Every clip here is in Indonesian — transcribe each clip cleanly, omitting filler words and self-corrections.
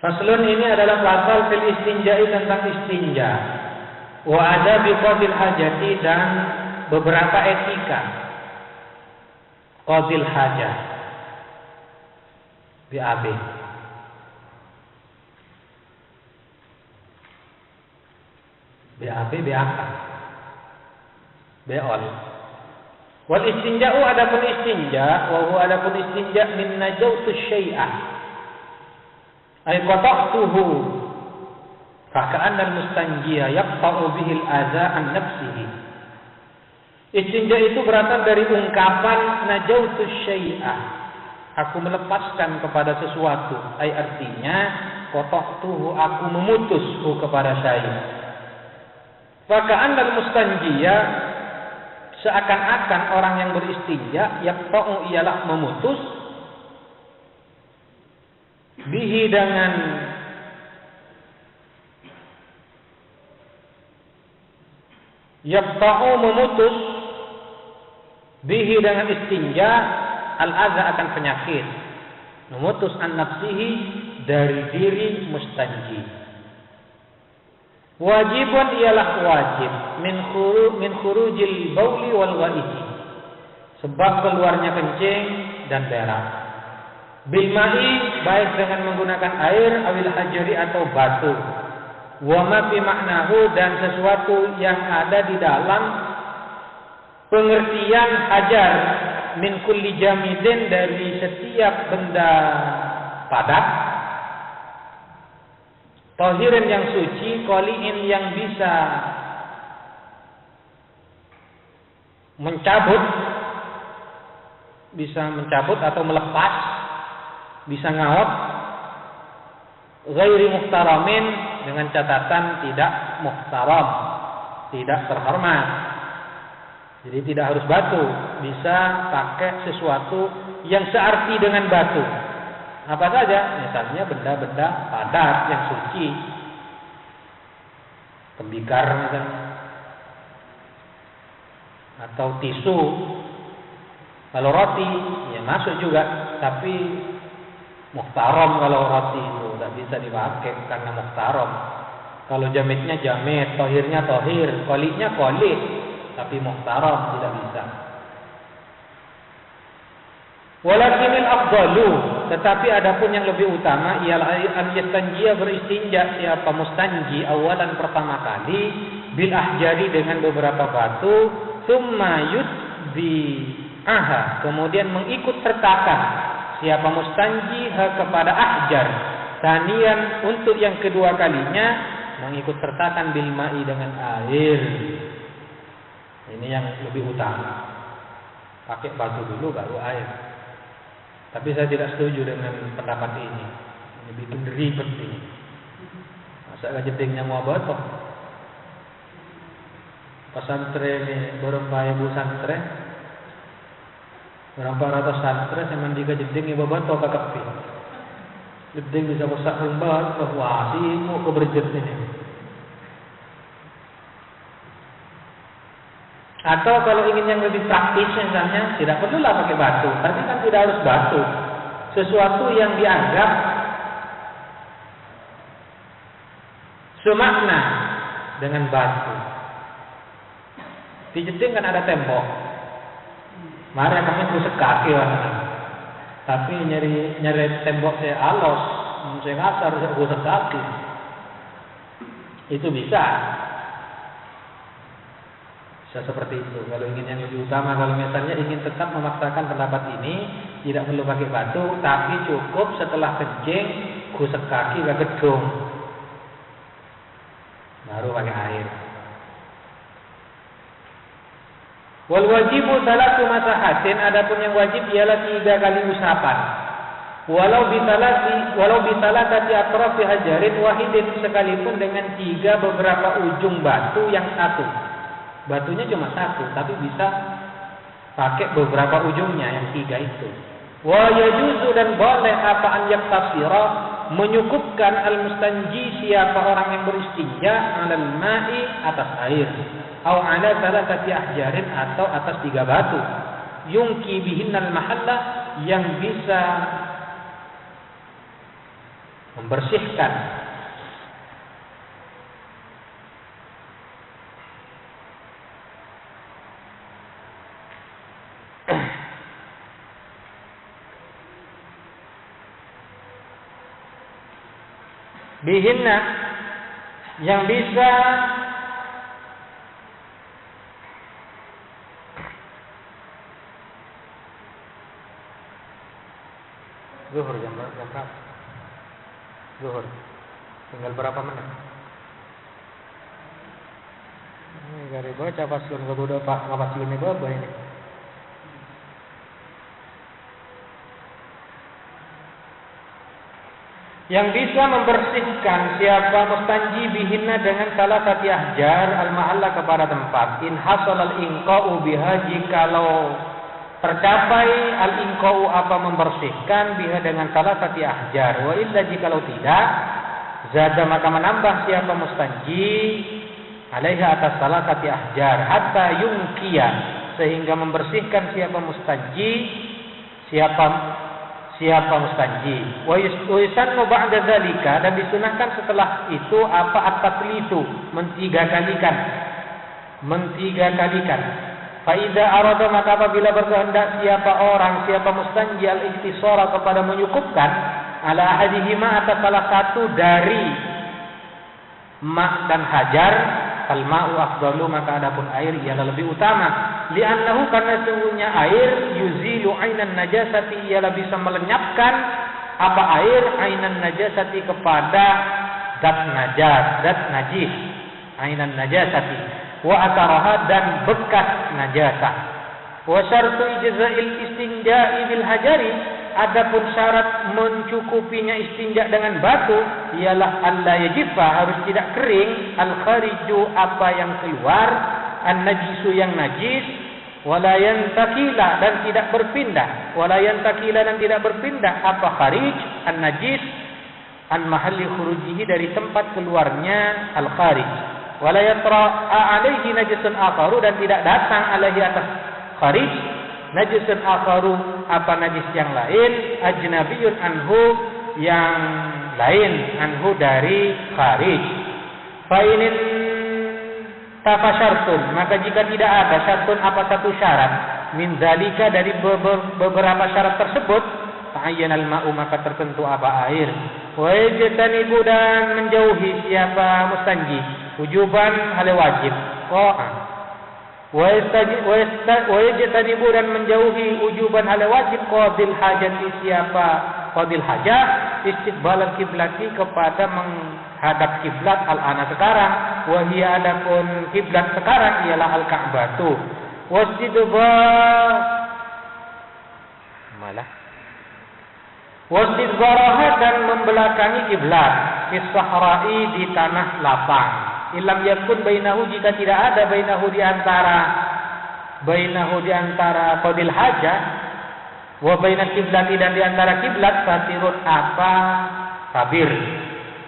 Faslun ini adalah pasal fil istinja'i tentang istinja. Wa ada biqadil hajati dan beberapa etika qadil hajah. BAB. BAB BAK. Beol. Wal istinja'u adapun istinja, wa huwa adapun istinja min najautu syai'ah. Ay qata'tuhu faka'anna al-mustanjiya yaqta'u bihi al-adza an nafsihi. Istinja itu berasal dari ungkapan najautu syai'ah. Aku melepaskan kepada sesuatu. Ay artinya qata'tuhu aku memutusku kepada syai'. Faka'anna al-mustanjiya seakan-akan orang yang beristinja yaqta'u ialah memutus bihi dengan yaqta'u memutus bihi dengan istinja al-adza akan penyakit, memutus an nafsihi dari diri mustanji. Wajibun ialah wajib min khurujil bauli wal ghaiti, sebab keluarnya kencing dan berak. Bil ma'i baik dengan menggunakan air awil hajari atau batu. Wa ma fi maknahu dan sesuatu yang ada di dalam pengertian hajar min kulli jamidin dari setiap benda padat. Tahirin yang suci, qali'in yang bisa mencabut atau melepas, bisa ngaot, ghairi muhtaramin dengan catatan tidak muhtaram, tidak terhormat. Jadi tidak harus batu, bisa pakai sesuatu yang searti dengan batu. Apa saja, misalnya benda-benda padat yang suci, tembikar misalnya, atau tisu. Kalau roti, ya masuk juga, tapi muhtaram kalau roti itu tidak bisa dipakai karena muhtaram. Kalau jamitnya jamit, tohirnya tohir, koliknya kolik, tapi muhtaram tidak bisa. Walakinil afdalu, tetapi adapun yang lebih utama ialah an yastanjiya beristinja siapa mustanji awalan pertama kali bil ahjari dengan beberapa batu, summa yutbi'aha kemudian mengikut sertakan siapa mustanji kepada ahjar. Tanian untuk yang kedua kalinya mengikut sertakan bil ma'i dengan air. Ini yang lebih utama. Pakai batu dulu baru air. Tapi saya tidak setuju dengan pendapat ini. Ini bikin ribet ini. Masa jedingnya mau batok. Pesantren ini berempat ibu santren. Berapa ratus santren yang mandikan jeding ibu batok ke kepi. Jeding bisa rusak lembat. Wah, mau keberjet ini. Atau kalau ingin yang lebih praktis misalnya, tidak perlulah pakai batu. Tapi kan tidak harus batu. Sesuatu yang dianggap semakna dengan batu. Di jeding kan ada tembok. Mari kami kusek kaki orang. Tapi nyari tembok saya alos, saya ngasar, saya kusek kaki. Itu bisa. Seperti itu. Kalau ingin yang lebih utama, kalau misalnya ingin tetap memaksakan pendapat ini, tidak perlu pakai batu, tapi cukup setelah kencing gosok kaki ke gedung, baru pakai air. Wal wajibu salatu masahatin, adapun yang wajib ialah 3 kali usapan. Walau bisalatati atrafi hajarin wahidin, sekalipun dengan 3 beberapa ujung batu yang satu. Batunya cuma 1, tapi bisa pakai beberapa ujungnya yang 3 itu. Wa yajuzu dan boleh apa an yaktasira menyukupkan al-mustanji siapa orang yang beristinja alal ma'i atas air, atau ala salatati ahjarin atau atas 3 batu. Yungki bihinnal mahalla yang bisa membersihkan. Bihinna, yang bisa zuhur jam berapa? Zuhur. Tinggal berapa menit? Ini gari baca paslon kebuda Pak, paslon ini berapa ini? Yang bisa membersihkan siapa mustanji bihinna dengan salah satu ahjar al-mahalla kepada tempat. In hasal al-inqa'u biha, jikalau tercapai al-inqa'u apa membersihkan biha dengan salah satu ahjar. Wa illa jikalau tidak, zada maka menambah siapa mustanji alaiha atas salah satu ahjar hatta yungkiya, sehingga membersihkan siapa mustanji siapa mustanji. Wa yusannu ba'da dzalika, dan disunahkan setelah itu apa at-tatlitu, mentiga kalikan. Fa idza arada, maka apabila berkehendak siapa mustanji al-iktisara kepada menyukupkan ala ahadihima atas salah satu dari ma' dan hajar, fal ma'u afdalu, maka adapun air ialah lebih utama. Li'annahu, karena sungguhnya air yuzilu ainan najasati, ialah bisa melenyapkan apa air ainan najasati kepada zat najis ainan najasati wa ataraha, dan bekas najasah. Wa syartu ijza'il istinja'i bil hajari, adapun syarat mencukupinya istinja dengan batu ialah alla yajifa, harus tidak kering, al khariju, apa yang keluar, an najisu, yang najis, wala yantakila, dan tidak berpindah, apa kharij an najis an mahalli khurujihi, dari tempat keluarnya al kharij, wala yatra'a alaihi najisun akharu, dan tidak datang alaihi atas kharij najisun akharu, apa najis yang lain, ajnabiyun anhu, yang lain, anhu dari kharij. Fa inin tafa syartun, maka jika tidak ada syartun, apa satu syarat, min zalika, dari beberapa syarat tersebut, ta'ayyanal ma'u, maka tertentu apa air. Wa yajtanibu, dan menjauhi siapa mustanji, wujuban, hal wajib. Wa yajtanibu, dan menjauhi wujuban, hal wajib, qadil hajati, siapa qadil hajat, istiqbalal kiblati, kepada menghadap kiblat al-ana sekarang, wa hiya, adapun kiblat sekarang ialah al-Ka'batu. Wastidbaraha, dan membelakangi kiblat, fis sahra'i, di tanah lapang. Ilam yakun bainahu, jika tidak ada bainahu di antara qadil hajat wa bainal kiblati, dan di antara kiblat, satirun, apa tabir.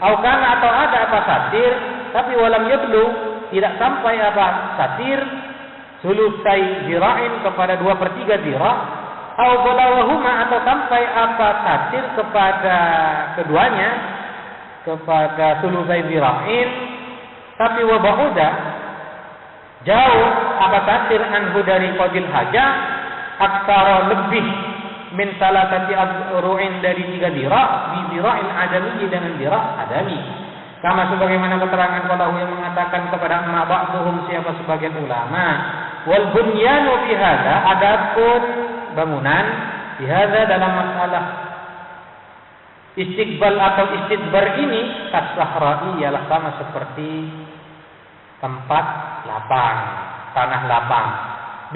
Aukana, atau ada apa satir, tapi walam yablu, tidak sampai apa satir sulusai zira'in, kepada 2/3 zira', au balawahuma, atau sampai apa satir kepada keduanya, kepada sulusai zira'in, tapi wabauda, jauh apa satir anhu dari qadil haja, aksara, lebih, min salatati azru'in, dari 3 zira', bi zira'in adami, dengan zira' adami. Kama sebagaimana keterangan qalahu, yang mengatakan kepada ma ba'duhum, siapa sebagian ulama, wal bunyanu fi hadza, adapun bangunan fi hadza, dalam masalah istiqbal atau istidbar ini, kas-sahra'i, ialah sama seperti tempat lapang, tanah lapang.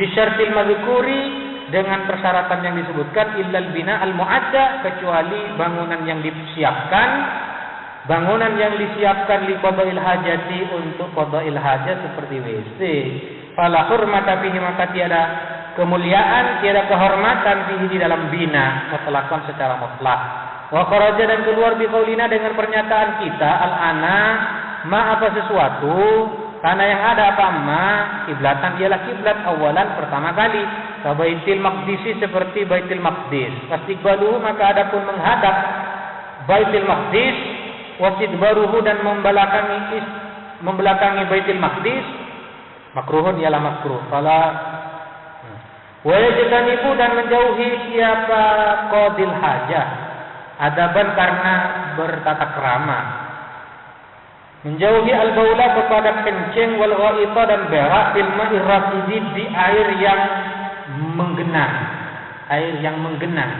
Bisyartil mazkuri, dengan persyaratan yang disebutkan, illal bina al-mu'adda, kecuali bangunan yang disiapkan li qada'il hajati, untuk qada'il hajat, seperti WC. Fala hurmata fihi, maka tiada kemuliaan, tiada kehormatan fihi, di dalam bina, mutlaqan, secara mutlak. Wa kharaja, dan keluar bi qaulina, dengan pernyataan kita, al-ana, ma apa sesuatu, karena yang ada apa ma, kiblatan, ialah kiblat awalan, pertama kali, ka baitil maqdisi, seperti baitil maqdis. Fastiqbaluhu, maka adapun menghadap Baitul Maqdis wasidbaruhu dan membelakangi Baitul Maqdis makruhun ialah makruh. Fala wa yajtanibu dan menjauhi siapa qadil hajah adaban karena bertata krama. Menjauhi al-baula kepada kencing wal ghaita dan berak fil ma'ir rasidid di air yang menggenang. Air yang menggenang.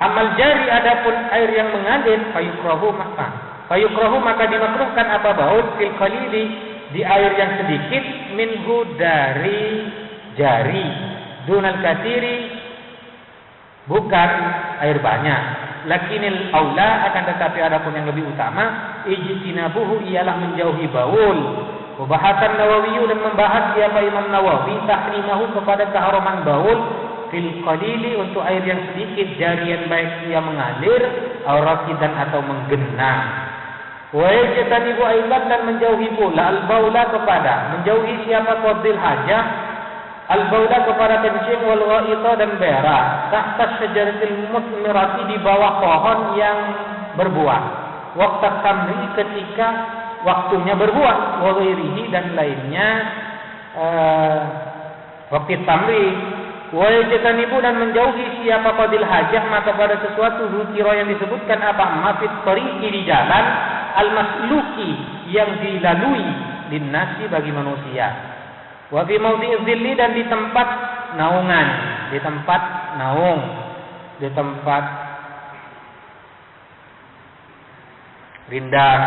Amal jari adapun air yang mengalir fayukrahu maka dimakruhkan apa baul fil qalili di air yang sedikit minhu dari jari dunal katsiri bukan air banyak. Lakinil aula akan tetapi adapun yang lebih utama ijtinabuhu ialah menjauhi baul. Bahasan Nawawi dan membahas siapa Imam Nawawi tahrimahu kepada keharaman baul fil qalili untuk air yang sedikit jarian baik ia mengalir auratidan atau menggenang. Wa yajtanibu aidan dan menjauhi pula al-baula kepada menjauhi siapa qadil hajah al-baula kepada kencing wal ghaita dan berak tahta syajaratil musmirati di bawah pohon yang berbuah waqta tamri ketika waktunya berbuah wa ghairihi dan lainnya waktu tamri. Wa yajtanibu dan menjauhi siapa qadil hajah maka pada sesuatu zikira yang disebutkan apa mafid tariqi di jalan al-masluki yang dilalui linnasi bagi manusia. Wa fi mawdi'iz zilli dan di tempat naungan, di tempat naung, di tempat rindang.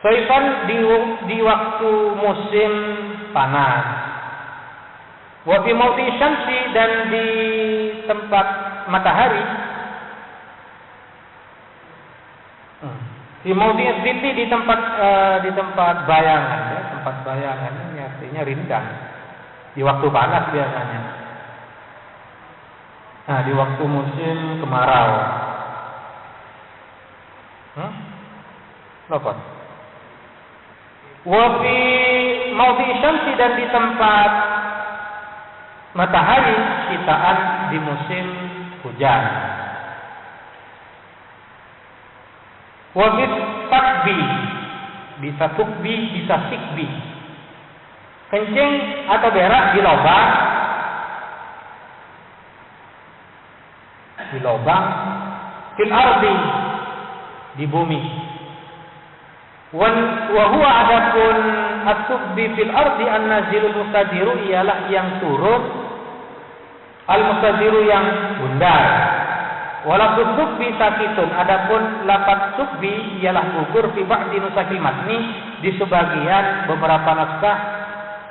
Soifan di waktu musim panas. Wa fi mawdi'i syamsi dan di tempat matahari. Di mawdi'i zilli di tempat bayangan ya, tempat bayangan ini artinya rindang. Di waktu panas biasanya. Nah, di waktu musim kemarau. Apa? Wa fi mawdi'i syamsi dan di tempat matahari sitaan di musim hujan. Wa fi takbi bisa tukbi bisa sikbi. Kencing atau berak di lubang fil ardi di bumi. Wa huwa adapun at-tukbi fil ardi an-nazilul mustadiru ialah yang turun al-mustadiru yang bundar. Walaupun tukbi sakitun adapun lafaz tukbi ialah gugur fi ba'di nusakil matni di sebagian beberapa naskah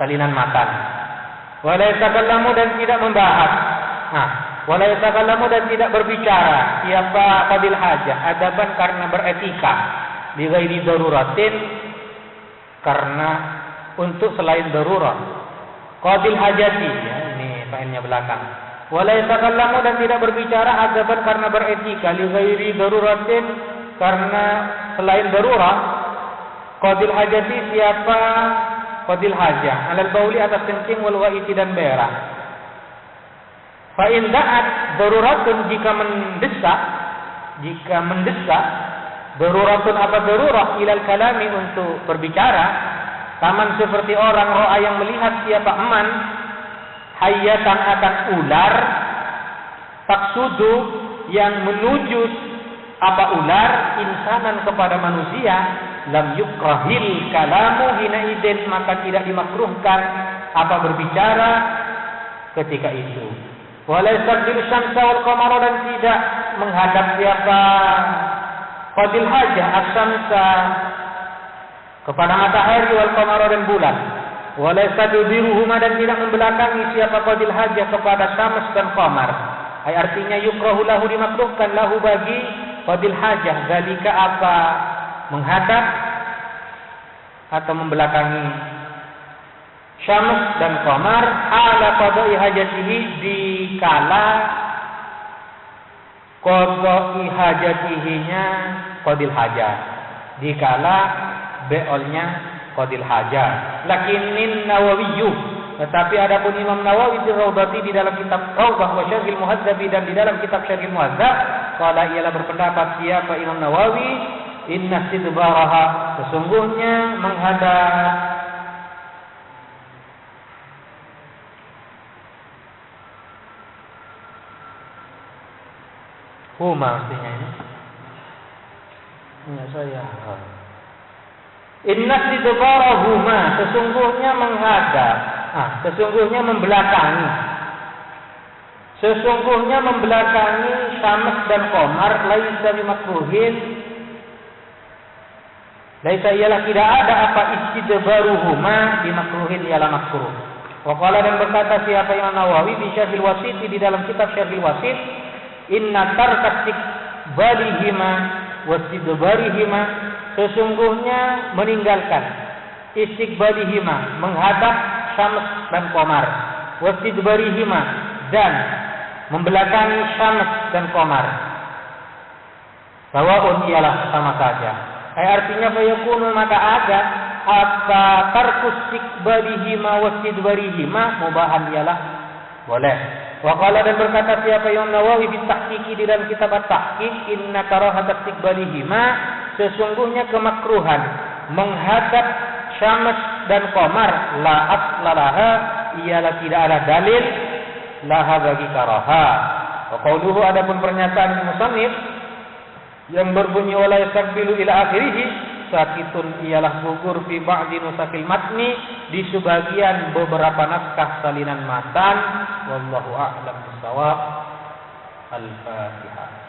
salinan matan. Wala yatakallamu dan tidak membahas. Wala yatakallamu dan tidak berbicara siapa qadil hajah adaban karena beretika bi ghairi daruratin karena untuk selain darurat. Qadil hajati ya ini failnya belakang. Wala yatakallamu dan tidak berbicara adaban karena beretika li ghairi daruratin karena selain darurat. Qadil hajati siapa qadil hajah alal bauli atas kencing wal ghaiti dan berak. Fa in da'at daruratun jika mendesak daruratun apa darurat ilal kalami untuk berbicara taman seperti orang ro'a yang melihat siapa eman hayatan akan ular taksudu yang menuju apa ular insanan kepada manusia lam yukrahil kalamu hinaidin maka tidak dimakruhkan apa berbicara ketika itu. Wala yastaqbilu syamsa wal qamara dan tidak menghadap siapa qadil hajah as-syamsa kepada matahari wal qamara dan bulan. Wala yastadbiruhuma dan tidak membelakangi siapa qadil hajah kepada syams dan qamar. Artinya yukrahu lahu dimakruhkan lahu bagi qadil hajah zalika apa menghadap atau membelakangi syams dan qamar ala qada'i hajatihi di kala qada'i hajatihinya qadil hajah di kala beolnya qadil hajah. Lakinin Nawawi Tetapi adapun Imam Nawawi di Raudhati di dalam kitab Raudhah wa Syarhil Muhadzabi dan di dalam kitab Syarhil Muhadzab, qala ialah berpendapat siapa Imam Nawawi, inna sidbaraha, sesungguhnya menghadap huma artinya ini. Ya saya. Inna sidbarahuma, sesungguhnya menghadap, sesungguhnya membelakangi. Sesungguhnya membelakangi Syams dan Qamar laisa bimakruhin. Laisa ialah tidak ada apa istidbaruhuma bimakruhin ialah makruh. Wa qala dan berkata siapa Imam Nawawi di Syarhil Wasit di dalam kitab Syarhil Wasit, inna tarkatik balihima wastidbarihima, sesungguhnya meninggalkan istiqbalihima, menghadap Syams dan Qamar, wastidbarihima, dan membelakangi Syams dan Qamar, sawaun ialah sama saja. Artinya fayakunu, maka ada apa tarkus istiqbalihima wastidbarihima mubahan ialah boleh. Wa qala dan berkata siapa Imam Nawawi di Tahqiq di dalam kitab At-Tahqiq, inna karahat istiqbalihima, sesungguhnya kemakruhan menghadap Syams dan Qamar la aslalaha, ialah tidak ada dalil laha bagi karaha. Wa qauluhu, adapun pernyataan musannif yang berbunyi wala yasbilu ila akhirih, sakitun ialah gugur fi ba'di nusakil matni, di sebagian beberapa naskah salinan matan. Wallahu a'lam bishawab. Al-Fatihah.